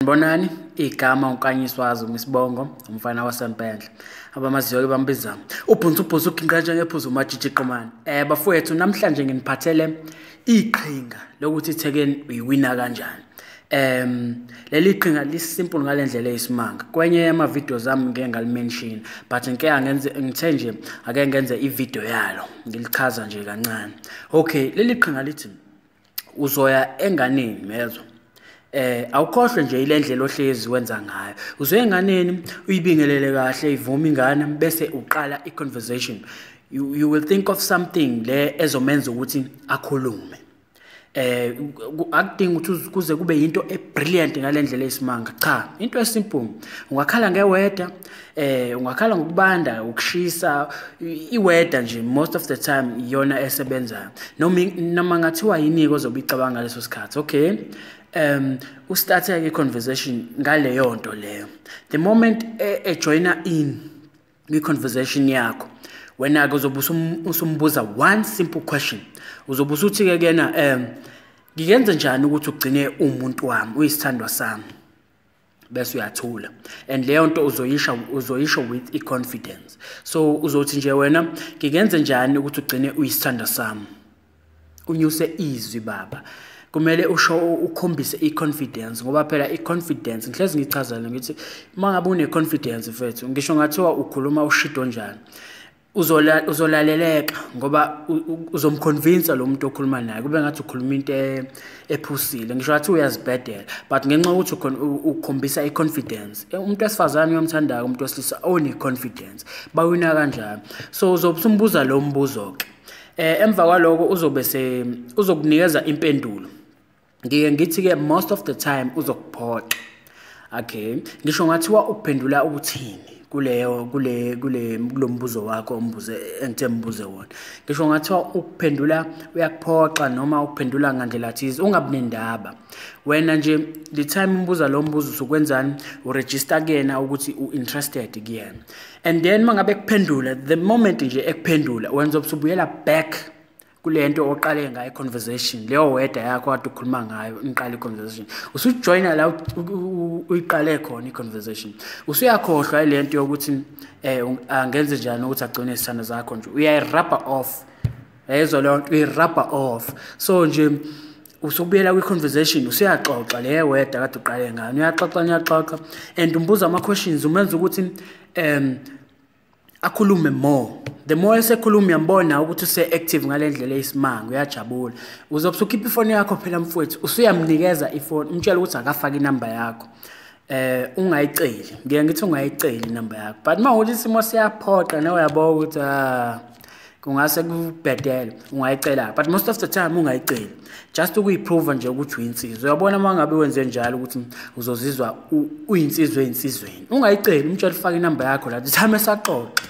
Bonani igama uNkanyiswazi uMsibongo umfana waseMpendle abamaziyo bambiza ubhunzu ukinqanje ngephuzu majiji qhumana bafowethu namhlanje nginiphathele iqhinga lokuthi iThekwini uyiwina kanjani. Leli qhinga lisimple ngalendlela eyisimanga kwenye yama videos ami ngeke ngalimention but ngithe nje ake ngenze ivideo yalo ngilichaza nje kancane. Okay, leli qhinga lithi uzoya enganeni mezwe awukhohlwe nje ile ndlela ohlezi wenza ngayo. Uzoya enganeni uyibingelele kahle ivuma ingane bese uqala iconversation. You will think of something le ezomenza ukuthi akhulume. Akudingi ukuthi kuze kube into ebrilliant ngalendlela esimanga. Cha, into esimple. Ungakhala ngeweda, ungakhala ngokubanda, ukushisa, iweda nje most of the time iyona esebenzayo. Noma ngathiwa yini ozobicabanga leso sikhathi. Okay. Start a conversation ngale yonto leyo. The moment joiner in the conversation yakho, wena uzombuza one simple question. Uzobuza uthi ke kena ngiyenze njani ukuthi ugcine umuntu wami uyisithandwa sami. Bese uyathula. And leyo nto uzoyisho with confidence. So uzothi nje wena ngiyenze njani ukuthi ugcine uyisithandwa sami. Unyuse izwi baba. Kumele ukhombise iconfidence ngoba phela iconfidence ngihlezi ngichazela ngithi mangabe une confidence mfethu ngisho ngathiwa ukhuluma ushido njani uzolaleleka ngoba uzomconvince lo muntu okhuluma naye kube ngathi ukhuluma into ephusile ngisho ngathi uyazibhedela but ngenxa ukuthi ukhombisa iconfidence umuntu esifazane uyomthandayo umuntu wesilisa one confidence bawina kanjani. So uzobumbuza lo mbuzo ke emva kwaloko uzokunikeza impendulo. Ngithi ke most of the time uzokuphoqa. Okay, ngisho ngathiwa uphendula ukuthini kulombuzo wakho ombuze engithe mbuze wona. Ngisho ngathiwa uphendula uyakuphoqa noma uphendula ngandlela thize ungabinendaba. Wena nje the time umbuza lo mbuzo usukwenzani uregister kuyena ukuthi uinterested kuyena. And then mangabe kuphendula the moment nje ekuphendula wenza ubuyela back kulento oqale ngayo conversation leyo weda yakho kade ukhuluma ngayo niqale conversation usujoina la uyiqale khona iconversation usuyakhohlwa ilento yokuthi angenze njani ukuthi agcine isithando zakho nje uyayirubber off ezo lonto uyirubber off. So nje usubuyela kwiconversation usuyaxoxa le weda kade uqale ngayo uyaxoxa and umbuza ama questions umenza ukuthi akhulume more. The more esekhuluma uyambona ukuthi use active ngalendlela eyisimanga uyajabula. Uzobusukhipha ifoni yakho phela mfowethu usuyamnikeza ifoni umtshela ukuthi akafaka inamba yakho. Ungayiceli. Ngeke ngithi ungayiceli inamba yakho. But mawuthi isimo siyaphoqa nawe uyabona ukuthi kungase kubhedele ungayicela. But most of the time ungayiceli. Just ukuyiprove nje ukuthi uyinsizwa. Uyabona mangabe wenze njalo ukuthi uzozizwa uyinsizwa einsizweni. Ungayiceli umtshela ufaka inamba yakho la thame saxoxa.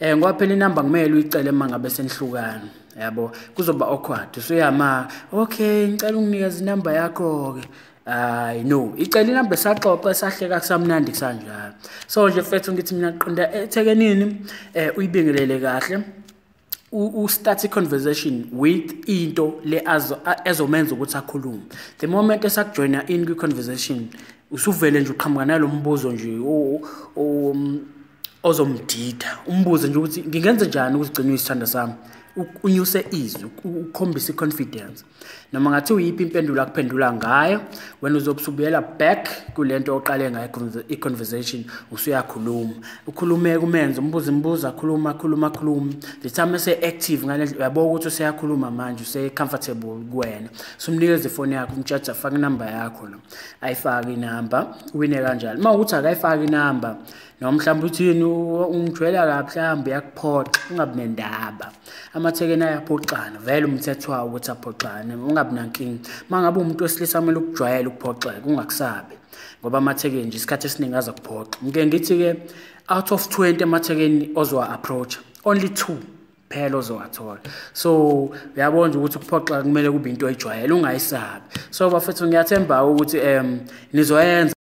Ngoba phela inamba kumele uyicele mangabe senihlukana yabo kuzoba awkward usuyama okay ngicela unginikeze inamba yakho ke no icela inamba esaxoxa esahleka kusamnandi kusanjalo. So nje mfethu ngithi mina qinda eThekwini uyibingelele kahle start a conversation with into le ezomenza ukuthi akhulume. The moment esakujoina in kwi conversation usuvele nje uqhamuka nalombuzo nje ozomdida umbuze nje ukuthi ngingenze njani ukuthi ugcine isithando sami unyuse izwi ukhombisa iconfidence noma ngathi uyiphi impendulo akuphendula ngayo wena uzobusubuyela back kulento oqale ngayo iconversation usuyakhuluma ukhulume kumenza umbuza khuluma the time ese active ngale uyabona ukuthi useyakhuluma manje use comfortable kuwena sumnikeze ifoni yakho umthatha afaka inamba yakho lo ayifaka inamba uwine kanjalo mawuthi akayifaka inamba noma mhlawumbe uthini ungijwayela la mhlawumbe yakuphoqa ungabi nendaba. AmaThekwini ayaphoxana vele umthetho wawo ukuthi aphoxane ungabi nankingi. Mangabe umuntu wesilisa kumele ukujwayela ukuphoxeka ungakusabi ngoba AmaThekwini nje isikhathi esiningi aza kuphoxa. Ngeke ngithi ke out of 20 AmaThekwini ozwa approach only 2 phela ozowathola. So uyabona nje ukuthi ukuphoxa kumele kube into ejwayele ungayisabi. So bafethu ngiyathemba ukuthi nizoyenza